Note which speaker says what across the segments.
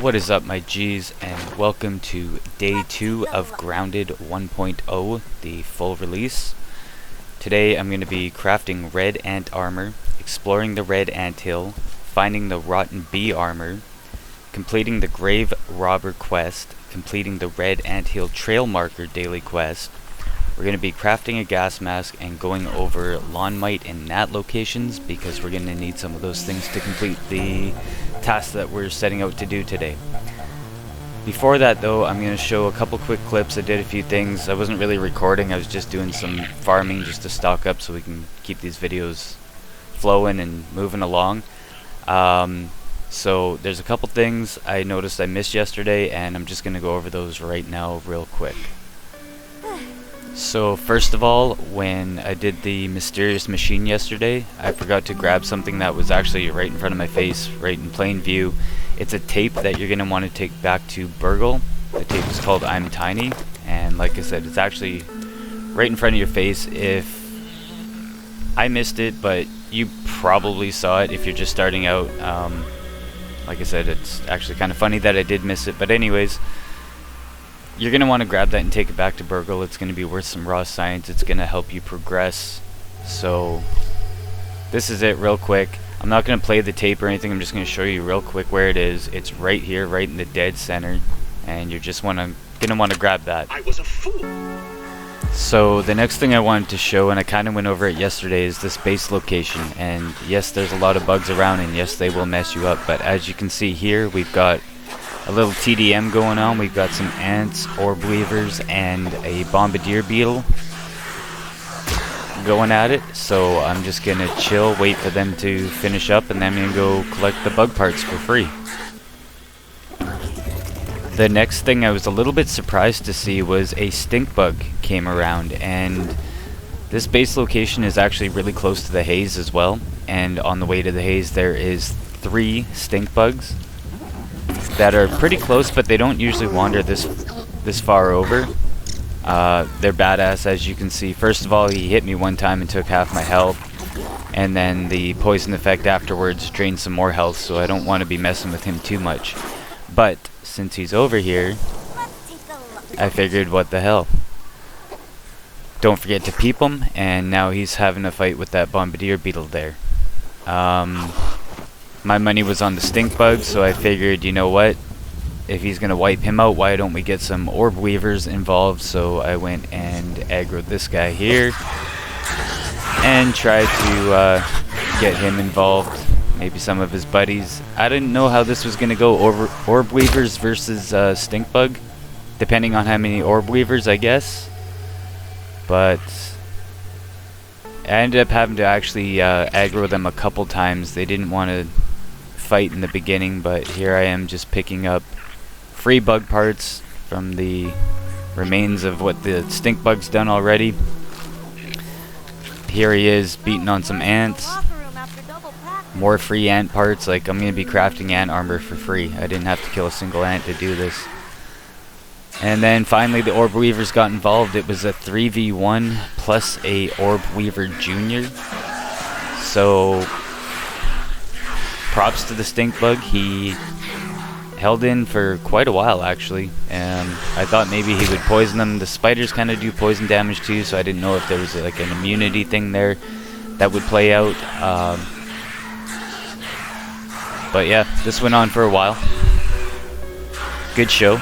Speaker 1: What is up, my G's, and welcome to day 2 of Grounded 1.0, the full release. Today I'm going to be crafting red ant armor, exploring the red AntHill, finding the rotten bee armor, completing the grave robber quest, completing the red AntHill Trailmarker daily quest. We're going to be crafting a gas mask and going over Mite and Gnat locations because we're going to need some of those things to complete the task that we're setting out to do today. Before that though, I'm going to show a couple quick clips. I did a few things. I wasn't really recording, I was just doing some farming just to stock up so we can keep these videos flowing and moving along. So there's a couple things I noticed I missed yesterday, and I'm just going to go over those right now real quick. So first of all, when I did the mysterious machine yesterday, I forgot to grab something that was actually right in front of my face, right in plain view. It's a tape that you're going to want to take back to Burgle. The tape is called I'm Tiny, and like I said, it's actually right in front of your face. If I missed it, but you probably saw it if you're just starting out. Like I said, it's actually kind of funny that I did miss it, but anyways, you're going to want to grab that and take it back to Burgle. It's going to be worth some raw science. It's going to help you progress. So this is it real quick. I'm not going to play the tape or anything. I'm just going to show you real quick where it is. It's right here, right in the dead center, and you're just going to want to grab that.
Speaker 2: I was a fool.
Speaker 1: So the next thing I wanted to show, and I kind of went over it yesterday, is this base location. And yes, there's a lot of bugs around, and yes, they will mess you up. But as you can see here, we've got a little TDM going on. We've got some ants, orb weavers, and a bombardier beetle going at it. So I'm just gonna chill, wait for them to finish up, and then I'm gonna go collect the bug parts for free. The next thing I was a little bit surprised to see was a stink bug came around, and this base location is actually really close to the haze as well. And on the way to the haze there is 3 stink bugs that are pretty close, but they don't usually wander this far over. They're badass, as you can see. First of all, he hit me one time and took half my health, and then the poison effect afterwards drained some more health, so I don't want to be messing with him too much. But since he's over here, I figured, what the hell, don't forget to peep him, and now he's having a fight with that bombardier beetle there. My money was on the stink bug, so I figured, you know what, if he's gonna wipe him out, why don't we get some orb weavers involved? So I went and aggroed this guy here and tried to get him involved, maybe some of his buddies. I didn't know how this was gonna go, orb weavers versus stink bug, depending on how many orb weavers, I guess. But I ended up having to actually aggro them a couple times. They didn't want to fight in the beginning, but here I am just picking up free bug parts from the remains of what the stink bug's done already. Here he is beating on some ants. More free ant parts. Like, I'm going to be crafting ant armor for free. I didn't have to kill a single ant to do this. And then finally the orb weavers got involved. It was a 3v1 plus a orb weaver junior. So props to the stink bug. He held in for quite a while, actually, and I thought maybe he would poison them. The spiders kind of do poison damage too, so I didn't know if there was like an immunity thing there that would play out. But yeah, this went on for a while. Good show.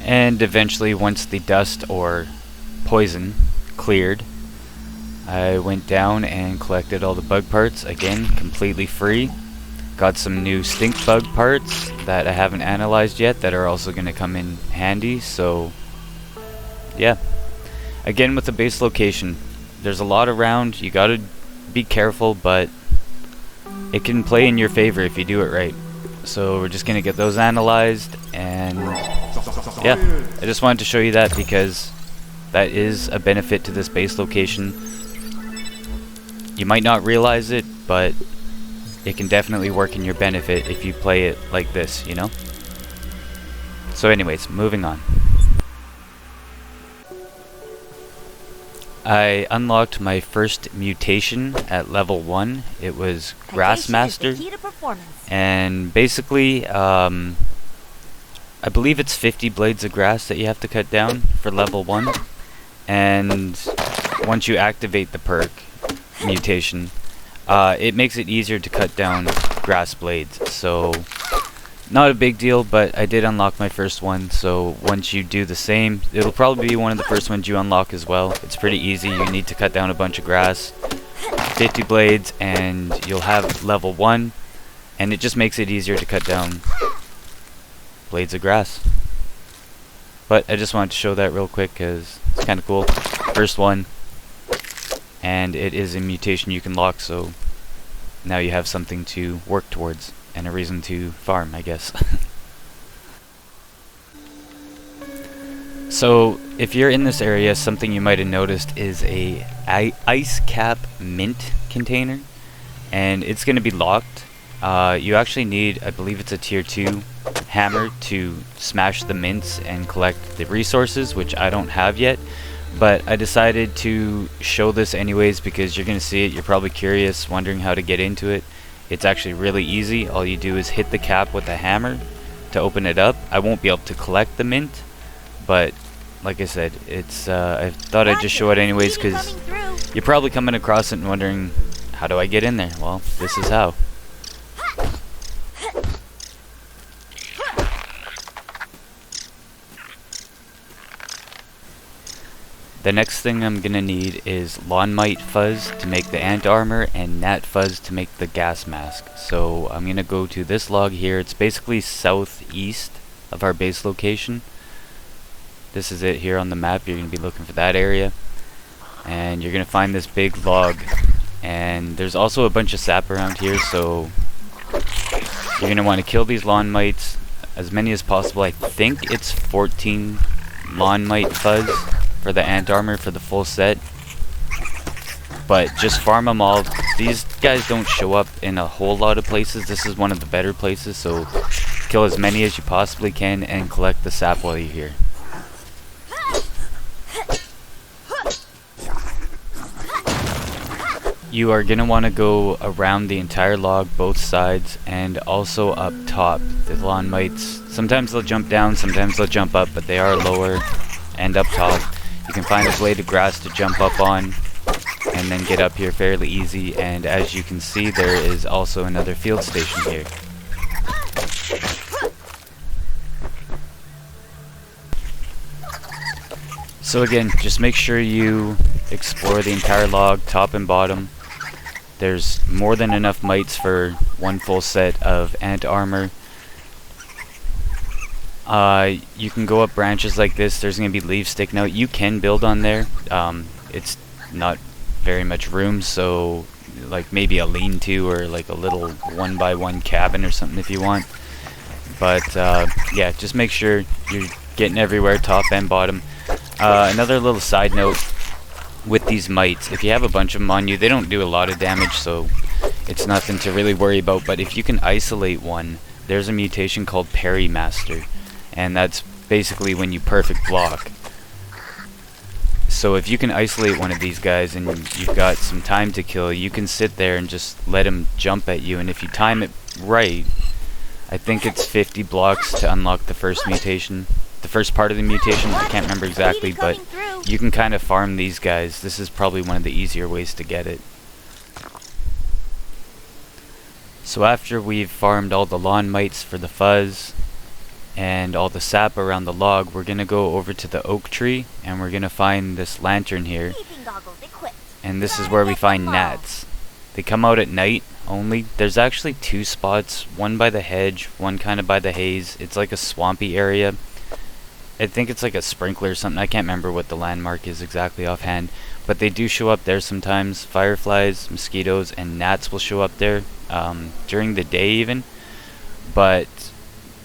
Speaker 1: And eventually, once the dust or poison cleared, I went down and collected all the bug parts, again, completely free. Got some new stink bug parts that I haven't analyzed yet that are also going to come in handy. So yeah, again, with the base location, there's a lot around. You gotta be careful, but it can play in your favor if you do it right. So we're just gonna get those analyzed, and yeah, I just wanted to show you that because that is a benefit to this base location. You might not realize it, but it can definitely work in your benefit if you play it like this, you know? So anyways, moving on. I unlocked my first mutation at level 1. It was Grassmaster, and basically I believe it's 50 blades of grass that you have to cut down for level 1, and once you activate the perk mutation, it makes it easier to cut down grass blades. So not a big deal, but I did unlock my first one, so once you do the same, it'll probably be one of the first ones you unlock as well. It's pretty easy. You need to cut down a bunch of grass, 50 blades, and you'll have level 1, and it just makes it easier to cut down blades of grass. But I just wanted to show that real quick because it's kind of cool. First one, and it is a mutation you can lock, so now you have something to work towards and a reason to farm, I guess. So if you're in this area, something you might have noticed is a ice cap mint container, and it's going to be locked. You actually need, I believe it's a tier 2 hammer to smash the mints and collect the resources, which I don't have yet, but I decided to show this anyways because you're going to see it. You're probably curious, wondering how to get into it. It's actually really easy. All you do is hit the cap with a hammer to open it up. I won't be able to collect the mint, but like I said, it's I thought I'd just show it anyways because you're probably coming across it and wondering, how do I get in there? Well, this is how. The next thing I'm gonna need is Mite Fuzz to make the ant armor and Gnat Fuzz to make the gas mask. So I'm gonna go to this log here. It's basically southeast of our base location. This is it here on the map. You're gonna be looking for that area, and you're gonna find this big log. And there's also a bunch of sap around here, so you're gonna want to kill these lawn mites, as many as possible. I think it's 14 lawn mite fuzz for the ant armor for the full set, but just farm them all. These guys don't show up in a whole lot of places. This is one of the better places, so kill as many as you possibly can and collect the sap while you're here. You are gonna want to go around the entire log, both sides, and also up top. The lawn mites, sometimes they'll jump down, sometimes they'll jump up, but they are lower and up top. You can find a blade of grass to jump up on and then get up here fairly easy, and as you can see, there is also another field station here. So again, just make sure you explore the entire log, top and bottom. There's more than enough mites for one full set of ant armor. You can go up branches like this. There's going to be leaves sticking out. You can build on there. It's not very much room, so like maybe a lean-to or like a little 1x1 cabin or something if you want. But yeah, just make sure you're getting everywhere, top and bottom. Another little side note with these mites, if you have a bunch of them on you, they don't do a lot of damage, so it's nothing to really worry about. But if you can isolate one, there's a mutation called Parry Master, and that's basically when you perfect block. So if you can isolate one of these guys and you've got some time to kill, you can sit there and just let him jump at you, and if you time it right, I think it's 50 blocks to unlock the first mutation, the first part of the mutation. I can't remember exactly, but you can kind of farm these guys. This is probably one of the easier ways to get it. So after we've farmed all the lawn mites for the fuzz and all the sap around the log, we're gonna go over to the oak tree and we're gonna find this lantern here, and this is where we find gnats. They come out at night only. There's actually 2 spots, one by the hedge, one kind of by the haze. It's like a swampy area. I think it's like a sprinkler or something. I can't remember what the landmark is exactly offhand, but they do show up there sometimes. Fireflies, mosquitoes, and gnats will show up there during the day even, but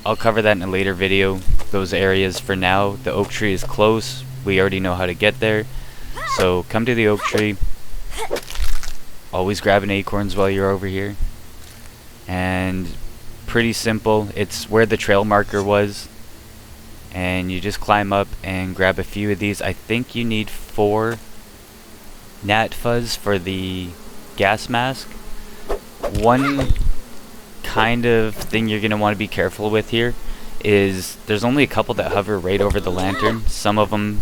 Speaker 1: I'll cover that in a later video, those areas. For now, the oak tree is close. We already know how to get there, so come to the oak tree. Always grabbing acorns while you're over here. and pretty simple. It's where the trail marker was, and you just climb up and grab a few of these. I think you need 4 Gnat Fuzz for the gas mask. One kind of thing you're going to want to be careful with here is there's only a couple that hover right over the lantern. Some of them,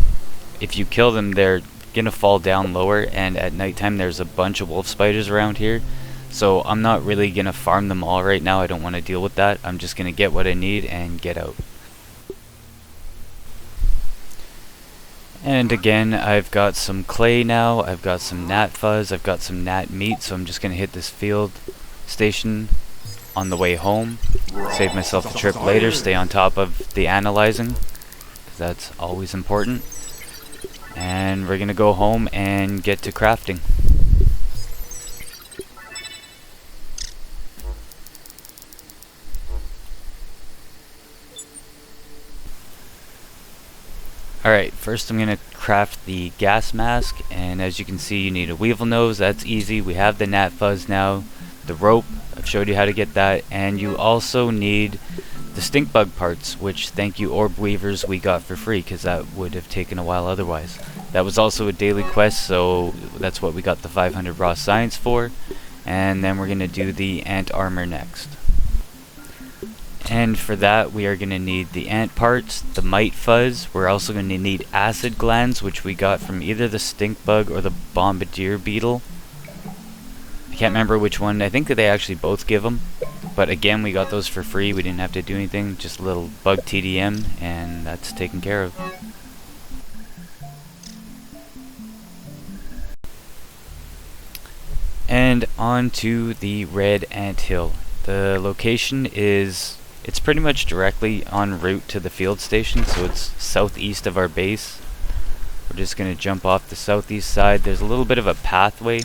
Speaker 1: if you kill them, they're going to fall down lower, and at nighttime there's a bunch of wolf spiders around here. So I'm not really going to farm them all right now. I don't want to deal with that. I'm just going to get what I need and get out. And again, I've got some clay now, I've got some Gnat Fuzz, I've got some Gnat meat, so I'm just going to hit this field station on the way home. Save myself a trip later, stay on top of the analyzing, because that's always important. And we're going to go home and get to crafting. Alright, first I'm going to craft the gas mask, and as you can see you need a weevil nose. That's easy. We have the Gnat Fuzz now. The rope, I've showed you how to get that, and you also need the stink bug parts, which thank you orb weavers we got for free, because that would have taken a while otherwise. That was also a daily quest, so that's what we got the 500 raw science for, and then we're going to do the ant armor next. And for that we are going to need the ant parts, the Mite Fuzz. We're also going to need acid glands, which we got from either the stink bug or the bombardier beetle. I can't remember which one. I think that they actually both give them, but again we got those for free. We didn't have to do anything, just a little bug TDM, and that's taken care of. And on to the red AntHill. The location is, it's pretty much directly en route to the field station, so it's southeast of our base. We're just going to jump off the southeast side. There's a little bit of a pathway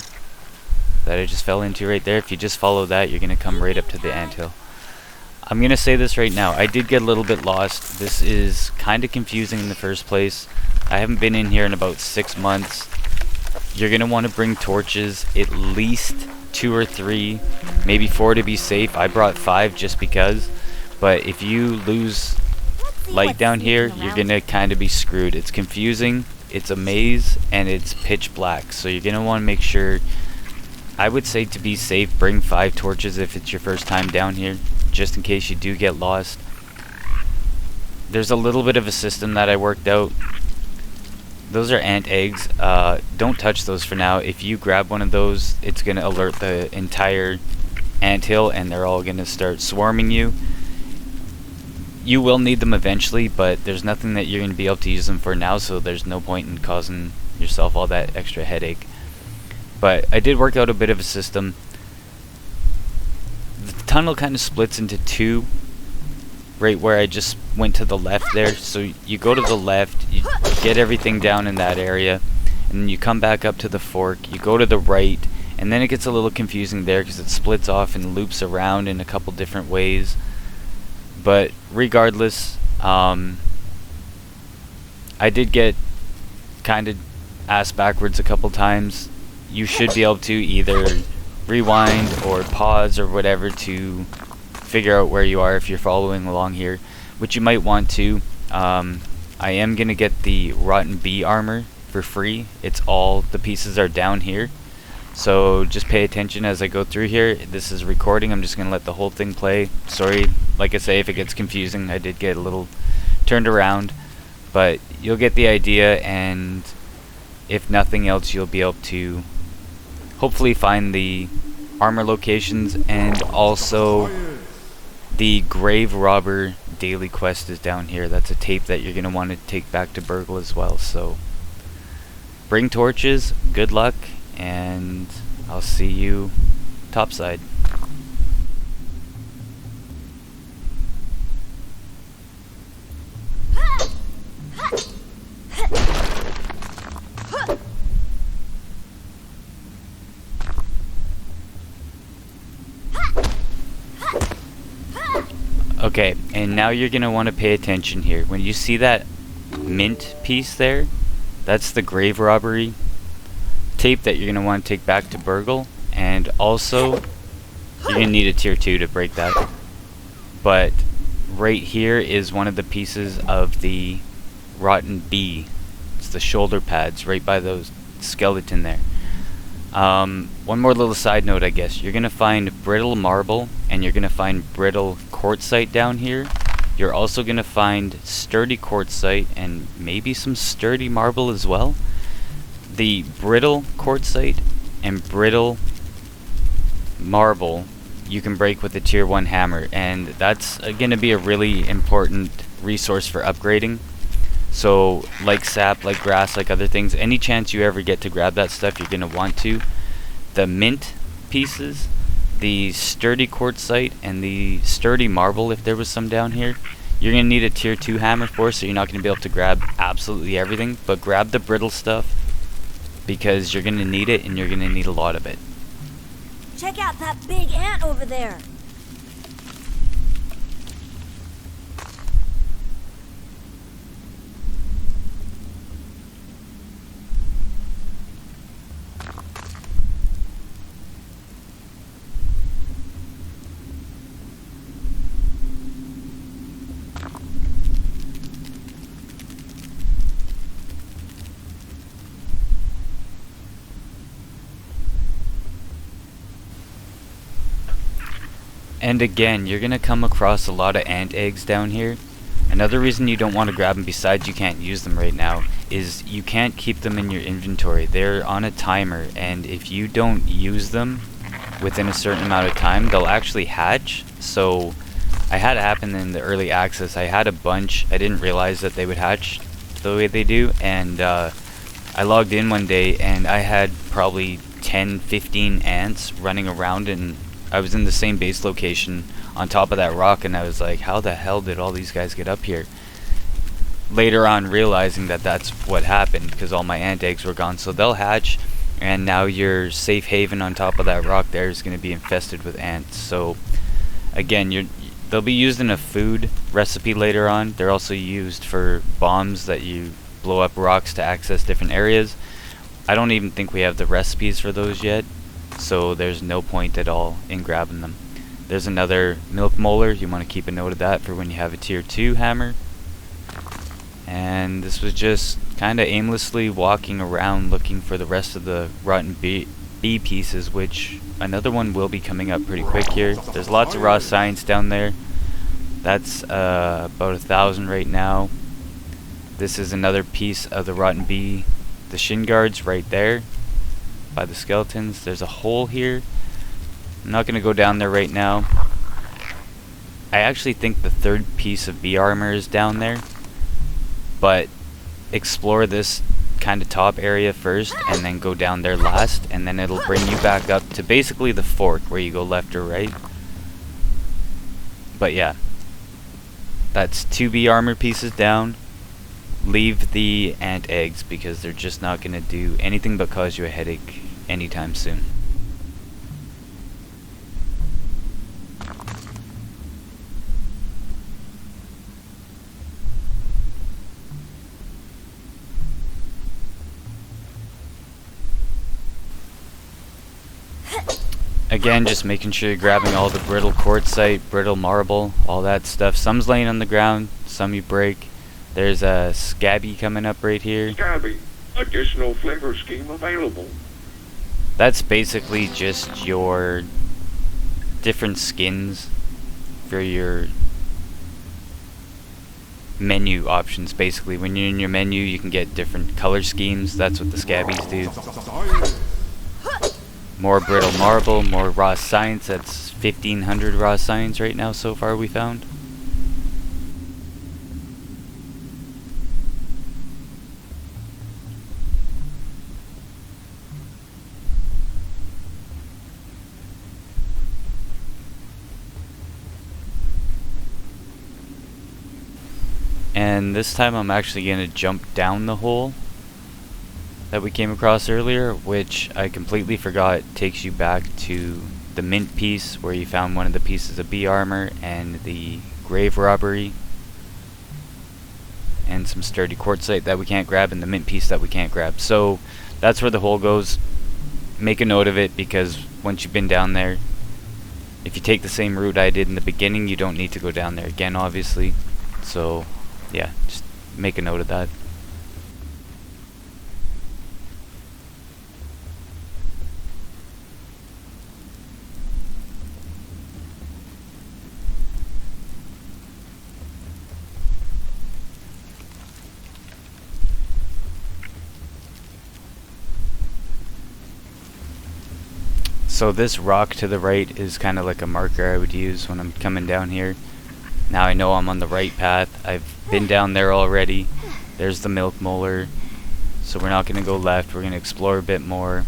Speaker 1: that I just fell into right there. If you just follow that, you're going to come right up to the AntHill. I'm going to say this right now, I did get a little bit lost. This is kind of confusing in the first place. I haven't been in here in about 6 months. You're going to want to bring torches, at least 2 or 3, maybe 4 to be safe. I brought 5 just because. But if you lose light down here, you're going to kind of be screwed. It's confusing, it's a maze, and it's pitch black. So you're going to want to make sure, I would say to be safe, bring 5 torches if it's your first time down here, just in case you do get lost. There's a little bit of a system that I worked out. Those are ant eggs. Don't touch those for now. If you grab one of those, it's going to alert the entire anthill, and they're all going to start swarming you. You will need them eventually, but there's nothing that you're going to be able to use them for now, so there's no point in causing yourself all that extra headache. But I did work out a bit of a system. The tunnel kind of splits into 2, right where I just went to the left there. So you go to the left, you get everything down in that area, and then you come back up to the fork, you go to the right, and then it gets a little confusing there because it splits off and loops around in a couple different ways. But regardless, I did get kind of ass backwards a couple times. You should be able to either rewind or pause or whatever to figure out where you are if you're following along here, which you might want to. I am going to get the rotten bee armor for free. It's all, the pieces are down here. So just pay attention as I go through here. This is recording. I'm just going to let the whole thing play. Sorry, like I say, if it gets confusing, I did get a little turned around. But you'll get the idea, and if nothing else, you'll be able to hopefully find the armor locations. And also the grave robber daily quest is down here. That's a tape that you're going to want to take back to Burgle as well. So bring torches, good luck, and I'll see you topside. Okay, and now you're going to want to pay attention here. When you see that mint piece there, that's the grave robbery tape that you're going to want to take back to Burgle. And also, You're gonna need a tier 2 to break that. But right here is one of the pieces of the rotten bee. It's the shoulder pads right by those skeleton there. One more little side note, I guess. You're gonna find brittle marble and you're gonna find brittle quartzite down here. You're also gonna find sturdy quartzite and maybe some sturdy marble as well. The brittle quartzite and brittle marble you can break with a tier 1 hammer, and that's going to be a really important resource for upgrading. So like sap, like grass, like other things, any chance you ever get to grab that stuff, you're going to want to. The mint pieces, the sturdy quartzite, and the sturdy marble, if there was some down here, you're going to need a tier 2 hammer for, so you're not going to be able to grab absolutely everything, but grab the brittle stuff because you're going to need it and you're going to need a lot of it.
Speaker 2: Check out that big ant over there.
Speaker 1: And again, you're gonna come across a lot of ant eggs down here. Another reason you don't want to grab them, besides you can't use them right now, is you can't keep them in your inventory. They're on a timer, and if you don't use them within a certain amount of time, they'll actually hatch. So I had it happen in the early access. I had a bunch. I didn't realize that they would hatch the way they do, and I logged in one day and I had probably 10-15 ants running around, and I was in the same base location on top of that rock, and I was like, how the hell did all these guys get up here? Later on realizing that that's what happened, because all my ant eggs were gone. So they'll hatch, and now your safe haven on top of that rock there is going to be infested with ants. So again, they'll be used in a food recipe later on. They're also used for bombs that you blow up rocks to access different areas. I don't even think we have the recipes for those yet, so there's no point at all in grabbing them. There's another milk molar. You want to keep a note of that for when you have a tier 2 hammer. And this was just kind of aimlessly walking around looking for the rest of the rotten bee pieces, which another one will be coming up pretty quick here. There's lots of raw science down there. That's about 1,000 right now. This is another piece of the rotten bee. The shin guards right there by the skeletons. There's a hole here. I'm not going to go down there right now. I actually think the third piece of bee armor is down there, but explore this kind of top area first and then go down there last, and then it'll bring you back up to basically the fork where you go left or right. But yeah, that's 2 bee armor pieces down. Leave the ant eggs because they're just not going to do anything but cause you a headache anytime soon. Again, just making sure you're grabbing all the brittle quartzite, brittle marble, all that stuff. Some's laying on the ground, some you break. There's a Sca.B coming up right here.
Speaker 3: Sca.B, additional flavor scheme available.
Speaker 1: That's basically just your different skins for your menu options. Basically, when you're in your menu, you can get different color schemes. That's what the Sca.Bs do. More brittle marble, more raw science. That's 1,500 raw science right now so far we found. And this time I'm actually going to jump down the hole that we came across earlier, which I completely forgot takes you back to the mint piece where you found one of the pieces of bee armor and the grave robbery and some sturdy quartzite that we can't grab and the mint piece that we can't grab. So that's where the hole goes. Make a note of it, because once you've been down there, If you take the same route I did in the beginning, you don't need to go down there again, obviously. So yeah, just make a note of that. So this rock to the right is kind of like a marker I would use when I'm coming down here. Now I know I'm on the right path. I've been down there already. There's the milk molar. So we're not going to go left. We're going to explore a bit more.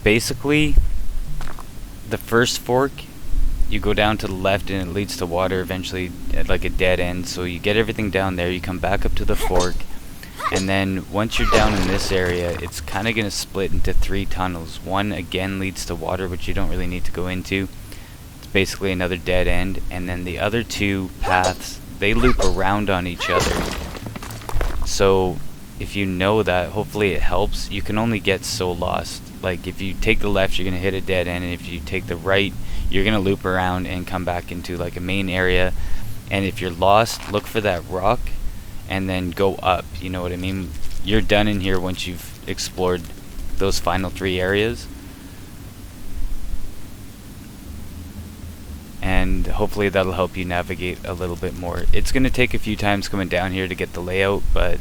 Speaker 1: Basically, the first fork, you go down to the left and it leads to water eventually at like a dead end. So you get everything down there. You come back up to the fork. And then once you're down in this area, it's kind of going to split into 3 tunnels. One again leads to water, which you don't really need to go into. It's basically another dead end. And then the other 2 paths, they loop around on each other. So if you know that, hopefully it helps. You can only get so lost. Like if you take the left, you're going to hit a dead end. And if you take the right, you're going to loop around and come back into like a main area. And if you're lost, look for that rock. And then go up, you know what I mean? You're done in here once you've explored those final 3 areas. And hopefully that'll help you navigate a little bit more. It's going to take a few times coming down here to get the layout, but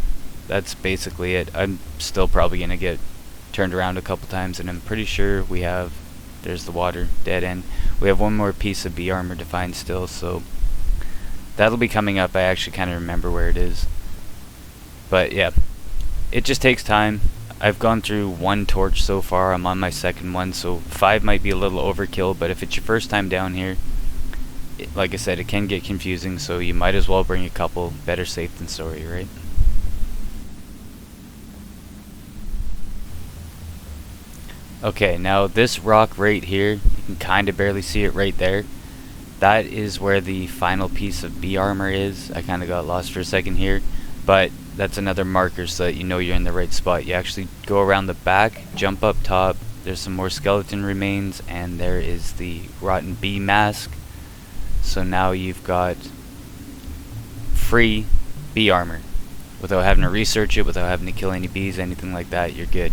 Speaker 1: that's basically it. I'm still probably going to get turned around a couple times, and I'm pretty sure we have, there's the water, dead end. We have one more piece of B armor to find still, so that'll be coming up. I actually kind of remember where it is. But yeah, it just takes time. I've gone through 1 torch so far. I'm on my 2nd one, so 5 might be a little overkill. But if it's your first time down here, like I said, it can get confusing. So you might as well bring a couple. Better safe than sorry, right? Okay, now this rock right here, you can kind of barely see it right there. That is where the final piece of B armor is. I kind of got lost for a second here, but that's another marker so that you know you're in the right spot. You actually go around the back, jump up top, there's some more skeleton remains, and there is the rotten bee mask. So now you've got free bee armor. Without having to research it, without having to kill any bees, anything like that, you're good.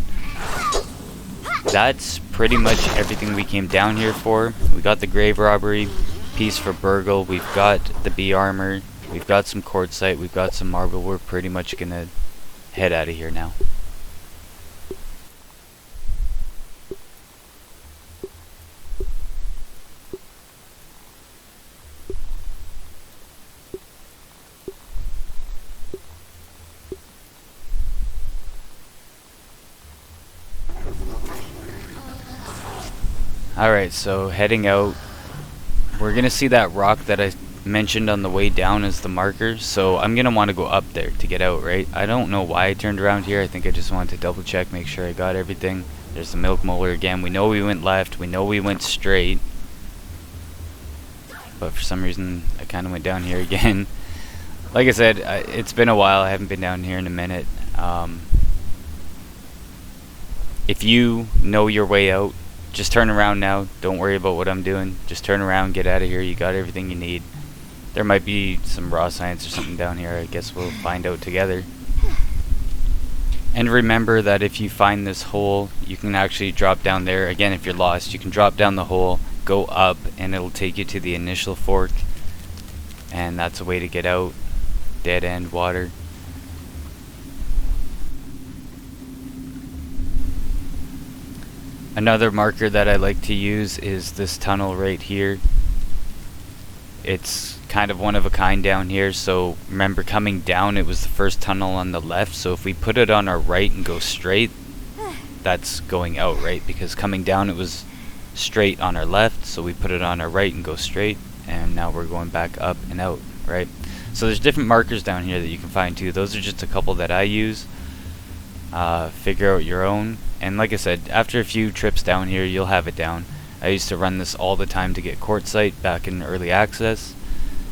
Speaker 1: That's pretty much everything we came down here for. We got the grave robbery piece for Burgle, we've got the bee armor, we've got some quartzite, we've got some marble. We're pretty much gonna head out of here now. Alright, so heading out, we're gonna see that rock that I mentioned on the way down as the marker, so I'm gonna want to go up there to get out, right? I don't know why I turned around here. I think I just wanted to double check, make sure I got everything. There's the milk molar again. We know we went left, we know we went straight, but for some reason I kind of went down here again. Like I said, it's been a while. I haven't been down here in a minute. If you know your way out, just turn around now. Don't worry about what I'm doing. Just turn around, get out of here. You got everything you need. There might be some raw science or something down here. I guess we'll find out together. And remember that if you find this hole, you can actually drop down there. Again, if you're lost, you can drop down the hole, go up, and it'll take you to the initial fork. And that's a way to get out. Dead end water. Another marker that I like to use is this tunnel right here. It's kind of one of a kind down here, so remember coming down it was the first tunnel on the left, so if we put it on our right and go straight, that's going out, right? Because coming down it was straight on our left, so we put it on our right and go straight, and now we're going back up and out, right? So there's different markers down here that you can find too. Those are just a couple that I use. Figure out your own. And like I said, after a few trips down here, you'll have it down. I used to run this all the time to get quartzite back in early access,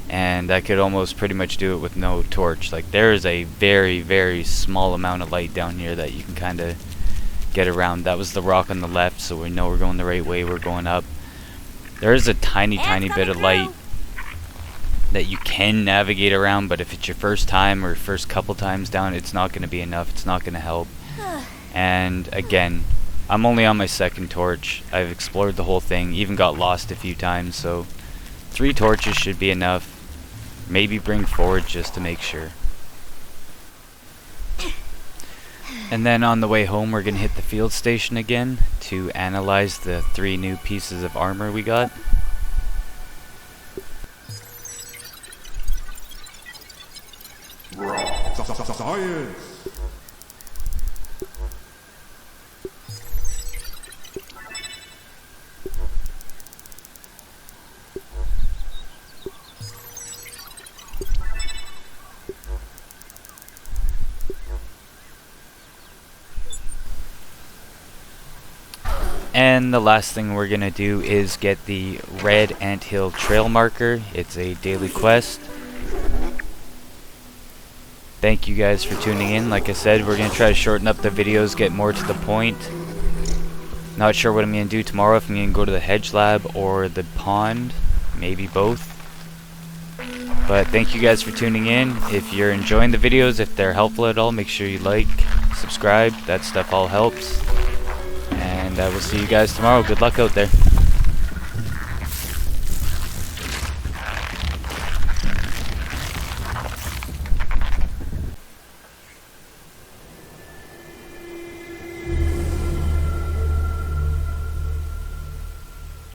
Speaker 1: and I could almost pretty much do it with no torch. Like, there is a very, very small amount of light down here that you can kind of get around. That was the rock on the left, so we know we're going the right way. We're going up. There is a tiny
Speaker 2: Ants
Speaker 1: bit of
Speaker 2: coming
Speaker 1: light
Speaker 2: through.
Speaker 1: that you can navigate around, but if it's your first time or first couple times down, it's not going to be enough. It's not going to help. And again, I'm only on my second torch. I've explored the whole thing, even got lost a few times, so 3 torches should be enough. Maybe bring forward just to make sure. And then on the way home, we're going to hit the field station again to analyze the 3 new pieces of armor we got.
Speaker 4: Science!
Speaker 1: And the last thing we're going to do is get the red AntHill Trailmarker. It's a daily quest. Thank you guys for tuning in. Like I said, we're going to try to shorten up the videos, get more to the point. Not sure what I'm going to do tomorrow, if I'm going to go to the hedge lab or the pond. Maybe both. But thank you guys for tuning in. If you're enjoying the videos, if they're helpful at all, make sure you like, subscribe. That stuff all helps. And I will see you guys tomorrow. Good luck out there.